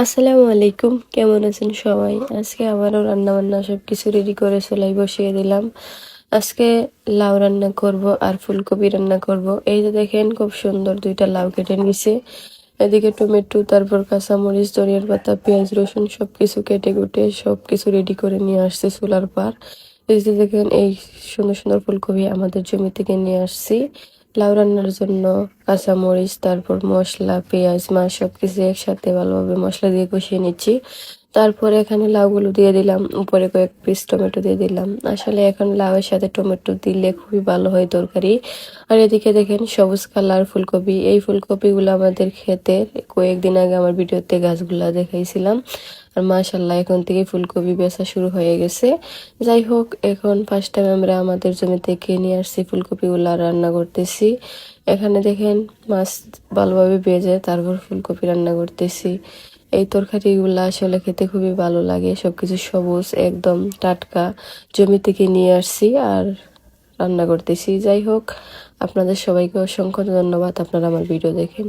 আসসালামু আলাইকুম, কেমন আছেন সবাই? আজকে আবারও রান্নাবান্না সবকিছু রেডি করে চুলায় বসিয়ে দিলাম। আজকে লাউ রান্না করব আর ফুলকপি রান্না করব। এই যে দেখেন খুব সুন্দর 2টা লাউ কেটে নিছে। এদিকে টমেটো, তারপর কাঁচামরিচ, ধনিয়ার পাতা, পেঁয়াজ, রসুন সবকিছু কেটে কুটে সবকিছু রেডি করে নিয়ে আসছে চুলার পার। এই যে দেখেন এই সুন্দর সুন্দর ফুলকপি আমাদের জমি থেকে নিয়ে আসছি লাউ রান্নার জন্য। কাঁচামরিচ, তারপর মশলা, পেঁয়াজ, মাছ সবকিছু একসাথে ভালোভাবে মশলা দিয়ে কষিয়ে নিচ্ছি। তারপরে এখানে লাউগুলো দিয়ে দিলাম, উপরে কয়েক পিস টমেটো দিয়ে দিলাম। আসলে এখন লাউয়ের সাথে টমেটো দিলে খুবই ভালো হয় তরকারি। আর এদিকে দেখেন সবুজ কালার ফুলকপি, এই ফুলকপিগুলো আমাদের ক্ষেতের। কয়েকদিন আগে আমার ভিডিওতে গাছগুলা দেখাইছিলাম। আর মাশাল্লাহ এখন থেকে ফুলকপি বেচা শুরু হয়ে গেছে। যাই হোক, এখন ফার্স্ট টাইম আমরা আমাদের জমি থেকে নিয়ে আসছি ফুলকপিগুলা রান্না করতেছি। এখানে দেখেন মাছ ভালোভাবে ভেজে তারপর ফুলকপি রান্না করতেছি। এই তরকারিগুলা আসলে খেতে খুবই ভালো লাগে, সবকিছু সবুজ একদম টাটকা, জমি থেকে নিয়ে আসছি আর রান্না করতেছি। যাই হোক, আপনাদের সবাইকে অসংখ্য ধন্যবাদ, আপনারা আমার ভিডিও দেখেন।